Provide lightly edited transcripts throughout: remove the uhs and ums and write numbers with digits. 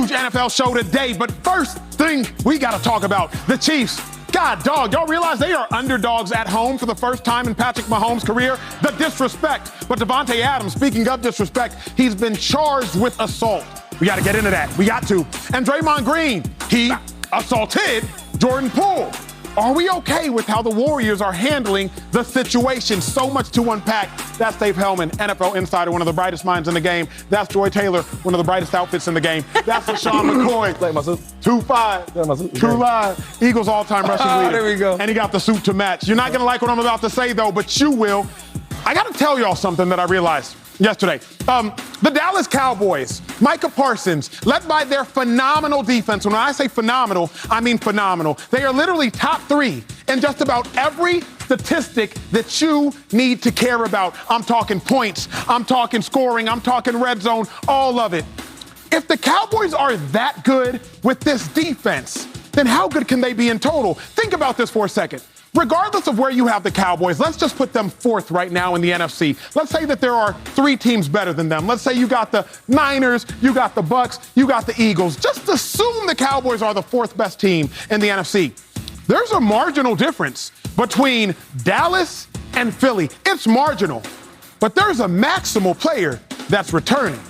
huge NFL show today, but first thing we got to talk about, the Chiefs. God, dog, y'all realize they are underdogs at home for the first time in Patrick Mahomes' career? The disrespect. But Devontae Adams, speaking of disrespect, he's been charged with assault. We got to get into that. We got to. And Draymond Green, he assaulted Jordan Poole. Are we okay with how the Warriors are handling the situation? So much to unpack. That's Dave Helman, NFL insider, one of the brightest minds in the game. That's Joy Taylor, one of the brightest outfits in the game. That's Lesean McCoy. Like my suit. 2'5", True Live, Eagles all-time rushing leader. There we go. And he got the suit to match. You're not going to like what I'm about to say, though, but you will. I got to tell y'all something that I realized yesterday. The Dallas Cowboys, Micah Parsons, led by their phenomenal defense. When I say phenomenal, I mean phenomenal. They are literally top 3 in just about every statistic that you need to care about. I'm talking points, I'm talking scoring, I'm talking red zone, all of it. If the Cowboys are that good with this defense, then how good can they be in total? Think about this for a second. Regardless of where you have the Cowboys, let's just put them 4th right now in the NFC. Let's say that there are 3 teams better than them. Let's say you got the Niners, you got the Bucks, you got the Eagles. Just assume the Cowboys are the 4th best team in the NFC. There's a marginal difference between Dallas and Philly. It's marginal, but there's a maximal player that's returning.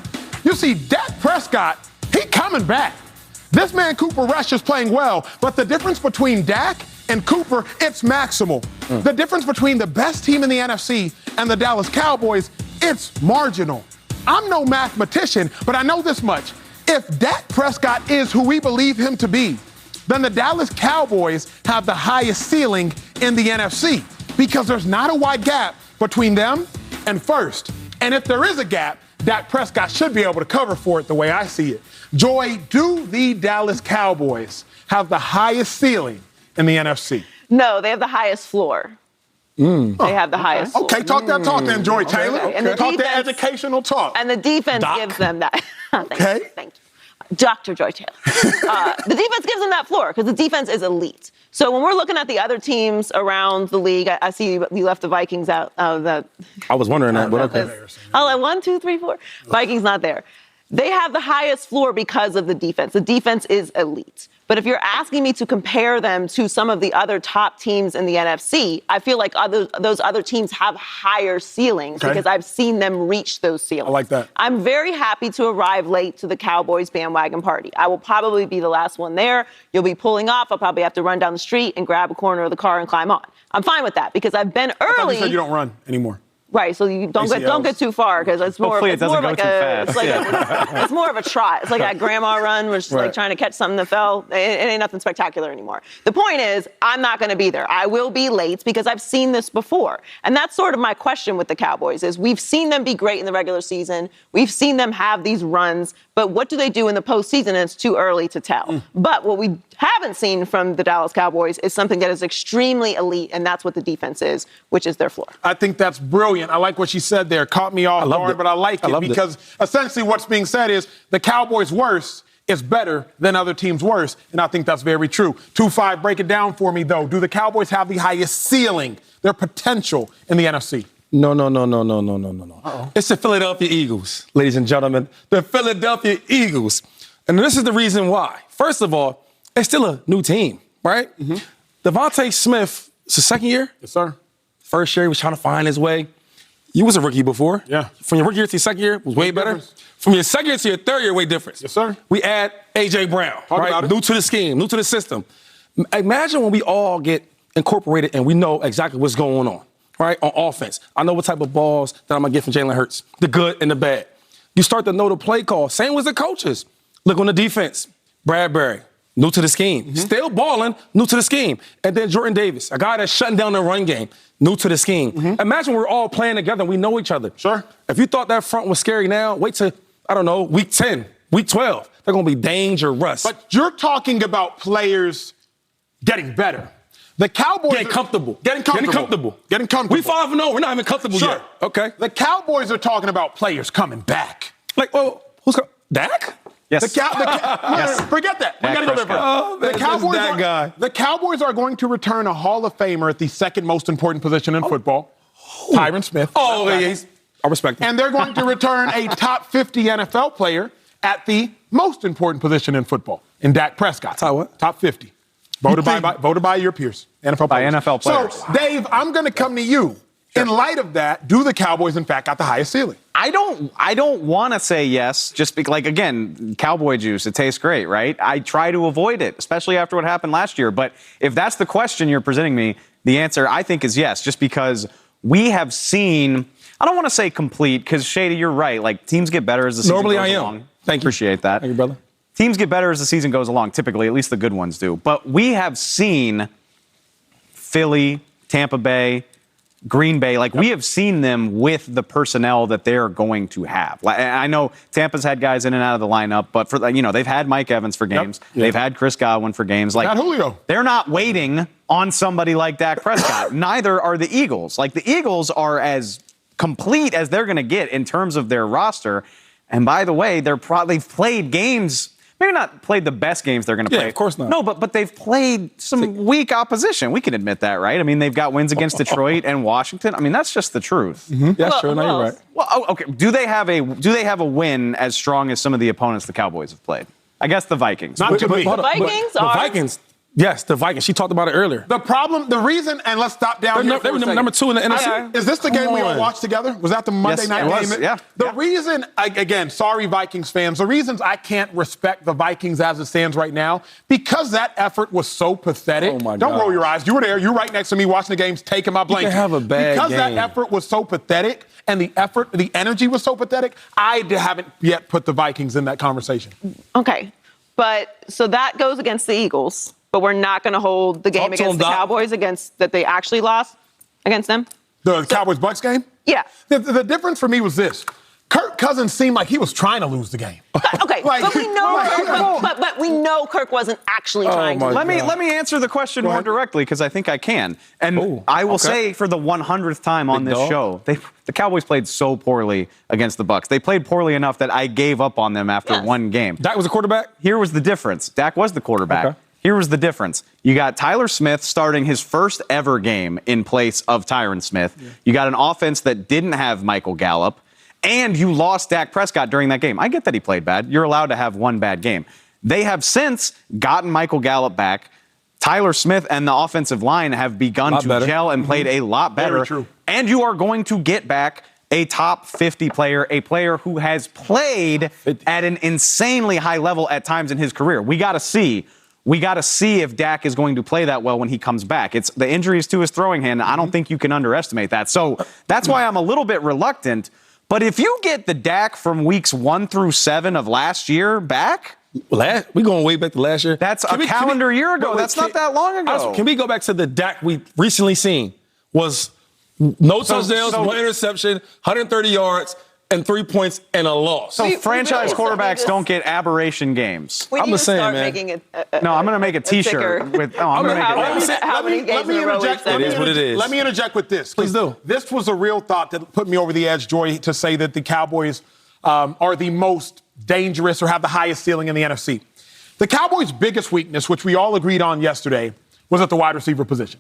You see, Dak Prescott, he coming back. This man, Cooper Rush, is playing well, but the difference between Dak and Cooper, it's maximal. The difference between the best team in the NFC and the Dallas Cowboys, it's marginal. I'm no mathematician, but I know this much. If Dak Prescott is who we believe him to be, then the Dallas Cowboys have the highest ceiling in the NFC because there's not a wide gap between them and first. And if there is a gap, Dak Prescott should be able to cover for it the way I see it. Joy, do the Dallas Cowboys have the highest ceiling in the NFC? No, they have the highest floor. They have the highest floor. Okay, talk that talk then, Joy Taylor. Okay. And the talk defense, that educational talk. And the defense Doc. gives them that. Okay. Thank you. Dr. Joy Taylor. The defense gives them that floor because the defense is elite. So when we're looking at the other teams around the league, I see you left the Vikings out of the. I was wondering that, but okay. Oh, like 1, 2, 3, 4. Vikings not there. They have the highest floor because of the defense. The defense is elite. But if you're asking me to compare them to some of the other top teams in the NFC, I feel like those other teams have higher ceilings because I've seen them reach those ceilings. I like that. I'm very happy to arrive late to the Cowboys bandwagon party. I will probably be the last one there. You'll be pulling off. I'll probably have to run down the street and grab a corner of the car and climb on. I'm fine with that because I've been early. I thought you said you don't run anymore. Right, so you don't get too far because it's more. Hopefully it's it doesn't more go like too fast. it's more of a trot. It's like that grandma run, which is like trying to catch something that fell. It ain't nothing spectacular anymore. The point is, I'm not going to be there. I will be late because I've seen this before, and that's sort of my question with the Cowboys: is we've seen them be great in the regular season, we've seen them have these runs, but what do they do in the postseason? And it's too early to tell. But what we haven't seen from the Dallas Cowboys is something that is extremely elite, and that's what the defense is, which is their floor. I think that's brilliant. I like what she said there. Caught me off guard, but I like it because essentially what's being said is the Cowboys' worst is better than other teams' worst, and I think that's very true. 2-5, break it down for me, though. Do the Cowboys have the highest ceiling, their potential in the NFC? No. Uh-oh. It's the Philadelphia Eagles, ladies and gentlemen. The Philadelphia Eagles. And this is the reason why. First of all, it's still a new team, right? Devontae Smith, it's his second year? Yes, sir. First year, he was trying to find his way. You was a rookie before. Yeah. From your rookie year to your second year, was way better. From your second year to your third year, way different. Yes, sir. We add A.J. Brown, right? New to the scheme, new to the system. Imagine when we all get incorporated and we know exactly what's going on, right, on offense. I know what type of balls that I'm going to get from Jalen Hurts, the good and the bad. You start to know the play call. Same with the coaches. Look on the defense. Bradbury, new to the scheme. Still balling, new to the scheme. And then Jordan Davis, a guy that's shutting down the run game, new to the scheme. Imagine we're all playing together and we know each other. Sure. If you thought that front was scary now, wait till, I don't know, week 10, week 12. They're going to be dangerous. But you're talking about players getting better. The Cowboys Getting comfortable. Getting comfortable. We 5-0. We're not even comfortable yet. Okay. The Cowboys are talking about players coming back. Like, well, Dak? Yes. Forget that. We got to go there first. Oh, man, The Cowboys are going to return a Hall of Famer at the second most important position in football, Tyron Smith. I respect him. And they're going to return a top 50 NFL player at the most important position in football, in Dak Prescott. Top 50. Voted by your peers, NFL players. By NFL players. So, Dave, I'm going to come to you. Sure. In light of that, do the Cowboys, in fact, got the highest ceiling? I don't want to say yes, just because, like, again, Cowboy juice, it tastes great, right? I try to avoid it, especially after what happened last year. But if that's the question you're presenting me, the answer, I think, is yes, just because we have seen, I don't want to say complete, because, Shady, you're right. Like, teams get better as the season goes along. Normally I am. Thank you. Appreciate that. Thank you, brother. Teams get better as the season goes along, typically, at least the good ones do. But we have seen Philly, Tampa Bay, Green Bay, we have seen them with the personnel that they're going to have. I know Tampa's had guys in and out of the lineup, but they've had Mike Evans for games. Yep. They've had Chris Godwin for games. Got Julio. They're not waiting on somebody like Dak Prescott. Neither are the Eagles. The Eagles are as complete as they're going to get in terms of their roster. And by the way, they've played games. Maybe not played the best games they're going to play. Yeah, of course not. No, but they've played some weak opposition. We can admit that, right? I mean, they've got wins against Detroit and Washington. I mean, that's just the truth. Mm-hmm. That's true. No, you're right. Well, okay. Do they have a win as strong as some of the opponents the Cowboys have played? I guess the Vikings. Not to me. The Vikings are. The Vikings. Yes, the Vikings. She talked about it earlier. The reason, and let's stop down here. They were number 2 in the NFC. Is this the game we all watched together? Was that the Monday night game? Yeah. The reason, again, sorry, Vikings fans, the reasons I can't respect the Vikings as it stands right now, because that effort was so pathetic. Oh, my God. Don't roll your eyes. You were there. You're right next to me watching the games, taking my blanket. You can have a bad because game. that effort was so pathetic and the energy was so pathetic, I haven't yet put the Vikings in that conversation. Okay. But so that goes against the Eagles. But we're not going to hold the game against the Cowboys that they actually lost against them? The Cowboys-Bucks game? Yeah. The difference for me was this. Kirk Cousins seemed like he was trying to lose the game. Okay, but we know, but we know Kirk wasn't actually trying to. Let me answer the question more directly because I think I can. And I will say for the 100th time on this show, the Cowboys played so poorly against the Bucks. They played poorly enough that I gave up on them after one game. Dak was the quarterback? Here was the difference. Dak was the quarterback. Okay. Here was the difference. You got Tyler Smith starting his first ever game in place of Tyron Smith. Yeah. You got an offense that didn't have Michael Gallup, and you lost Dak Prescott during that game. I get that he played bad. You're allowed to have one bad game. They have since gotten Michael Gallup back. Tyler Smith and the offensive line have begun to gel and played a lot better. Very true. And you are going to get back a top 50 player, a player who has played at an insanely high level at times in his career. We got to see if Dak is going to play that well when he comes back. It's the injuries to his throwing hand. I don't think you can underestimate that. So that's why I'm a little bit reluctant. But if you get the Dak from weeks 1 through 7 of last year back, we're going way back to last year. That's a calendar year ago. That's not that long ago. Can we go back to the Dak we recently seen? Was no touchdowns, 1 interception, 130 yards, and 3 points and a loss. So franchise quarterbacks don't get aberration games. I'm just saying, man. I'm going to make a T-shirt with. No, I'm going to make how many games in a row we've said. It is what it is. Let me interject with this. Please do. This was a real thought that put me over the edge, Joy, to say that the Cowboys are the most dangerous or have the highest ceiling in the NFC. The Cowboys' biggest weakness, which we all agreed on yesterday, was at the wide receiver position.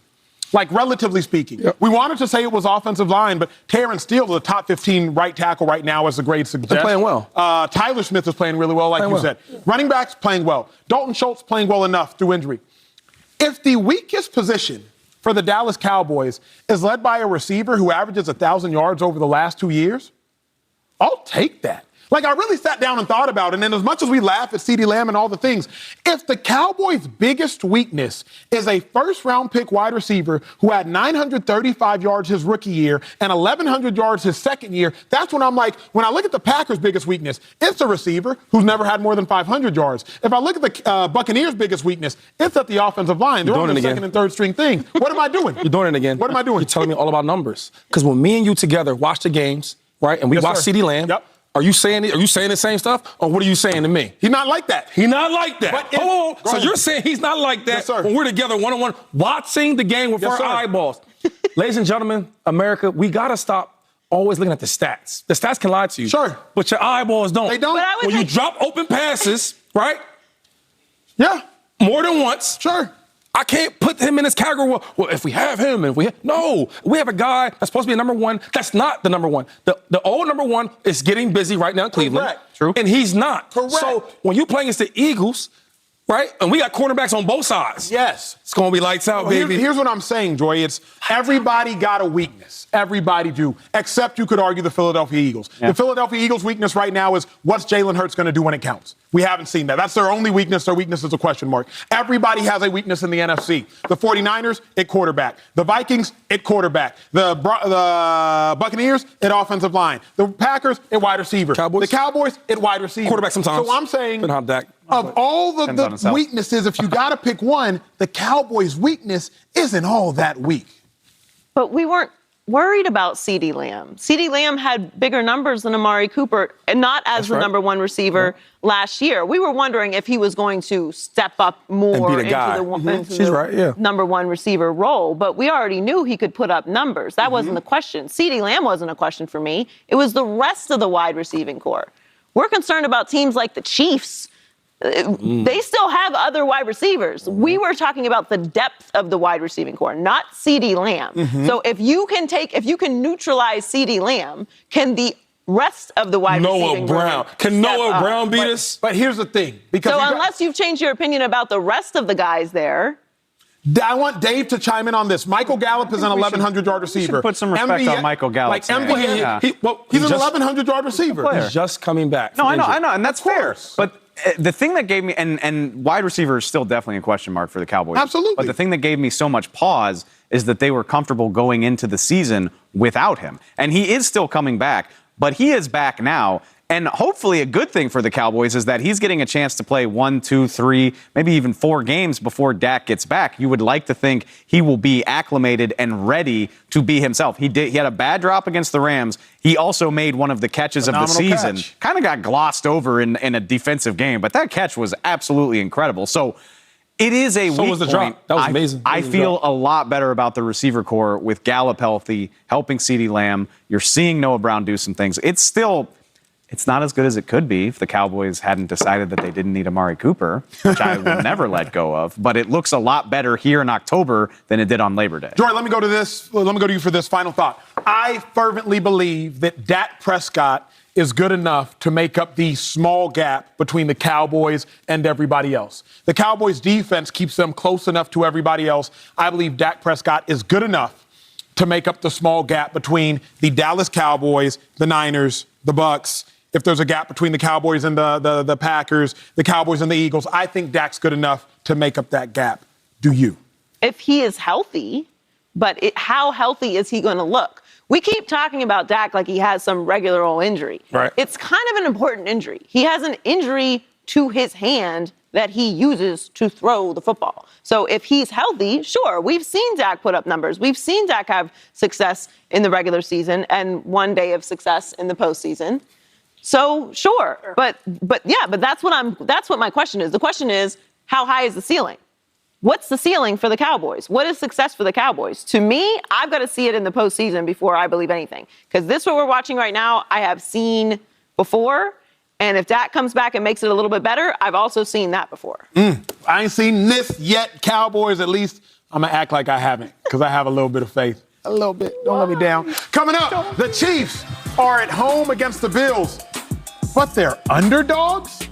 Relatively speaking. Yep. We wanted to say it was offensive line, but Terrence Steele, the top 15 right tackle right now, as the grade suggests. They're playing well. Tyler Smith is playing really well, like you said. Running backs playing well. Dalton Schultz playing well enough through injury. If the weakest position for the Dallas Cowboys is led by a receiver who averages 1,000 yards over the last 2 years, I'll take that. I really sat down and thought about it, and as much as we laugh at CeeDee Lamb and all the things, if the Cowboys' biggest weakness is a first-round pick wide receiver who had 935 yards his rookie year and 1,100 yards his second year, that's when I'm like, when I look at the Packers' biggest weakness, it's a receiver who's never had more than 500 yards. If I look at the Buccaneers' biggest weakness, it's at the offensive line. They're on the second and third string thing. What am I doing? You're doing it again. What am I doing? You're telling me all about numbers. Because when me and you together watch the games, right, and we watch CeeDee Lamb, Are you saying the same stuff, or what are you saying to me? He's not like that. He's not like that. So you're saying he's not like that when we're together one-on-one watching the game with our eyeballs. Ladies and gentlemen, America, we got to stop always looking at the stats. The stats can lie to you. Sure. But your eyeballs don't. They don't. When you drop open passes, right? Yeah. More than once. Sure. I can't put him in this category. Well, if we have him, no, we have a guy that's supposed to be a number one. That's not the number one. The old number one is getting busy right now in Cleveland. Correct. True. And he's not. Correct. So when you play against the Eagles, right, and we got cornerbacks on both sides. Yes. It's going to be lights out, baby. Here's what I'm saying, Joy. It's everybody got a weakness. Everybody do, except you could argue the Philadelphia Eagles. Yeah. The Philadelphia Eagles' weakness right now is what's Jalen Hurts going to do when it counts? We haven't seen that. That's their only weakness. Their weakness is a question mark. Everybody has a weakness in the NFC. The 49ers, at quarterback. The Vikings, at quarterback. The Buccaneers, at offensive line. The Packers, at wide receiver. Cowboys? The Cowboys, at wide receiver. Quarterback sometimes. So I'm saying, Dak. of all the weaknesses, if you got to pick one, the Cowboys' weakness isn't all that weak. But we weren't worried about CeeDee Lamb. CeeDee Lamb had bigger numbers than Amari Cooper, and not as the number one receiver last year. We were wondering if he was going to step up more into the number one receiver role, but we already knew he could put up numbers. That wasn't the question. CeeDee Lamb wasn't a question for me. It was the rest of the wide receiving core. We're concerned about teams like the Chiefs. They still have other wide receivers. We were talking about the depth of the wide receiving core, not CeeDee Lamb. So if you can neutralize CeeDee Lamb, can the rest of the wide receiving core Can Noah Brown beat us? But here's the thing. Because unless you've changed your opinion about the rest of the guys there. I want Dave to chime in on this. Michael Gallup is an 1,100-yard receiver. Put some respect on Michael Gallup. He's an 1,100-yard receiver. He's just coming back. No, I know, and that's fair. But the thing that gave me, and wide receiver is still definitely a question mark for the Cowboys. Absolutely. But the thing that gave me so much pause is that they were comfortable going into the season without him. And he is still coming back, but he is back now. And hopefully a good thing for the Cowboys is that he's getting a chance to play 1, 2, 3, maybe even 4 games before Dak gets back. You would like to think he will be acclimated and ready to be himself. He had a bad drop against the Rams. He also made one of the catches of the season. Kind of got glossed over in a defensive game, but that catch was absolutely incredible. So it is a weak point. The drop. That was amazing. I feel a lot better about the receiver core with Gallup healthy, helping CeeDee Lamb. You're seeing Noah Brown do some things. It's not as good as it could be if the Cowboys hadn't decided that they didn't need Amari Cooper, which I will never let go of. But it looks a lot better here in October than it did on Labor Day. Joy, let me go to you for this final thought. I fervently believe that Dak Prescott is good enough to make up the small gap between the Cowboys and everybody else. The Cowboys' defense keeps them close enough to everybody else. I believe Dak Prescott is good enough to make up the small gap between the Dallas Cowboys, the Niners, the Bucks. If there's a gap between the Cowboys and the Packers, the Cowboys and the Eagles, I think Dak's good enough to make up that gap. Do you? If he is healthy, but how healthy is he going to look? We keep talking about Dak like he has some regular old injury. Right. It's kind of an important injury. He has an injury to his hand that he uses to throw the football. So if he's healthy, sure, we've seen Dak put up numbers. We've seen Dak have success in the regular season and one day of success in the postseason. So sure, but that's what my question is. The question is, how high is the ceiling? What's the ceiling for the Cowboys? What is success for the Cowboys? To me, I've got to see it in the postseason before I believe anything. Because this, what we're watching right now, I have seen before. And if Dak comes back and makes it a little bit better, I've also seen that before. I ain't seen this yet, Cowboys. At least I'm going to act like I haven't because I have a little bit of faith. A little bit. Don't let me down. Coming up, the Chiefs are at home against the Bills, but they're underdogs?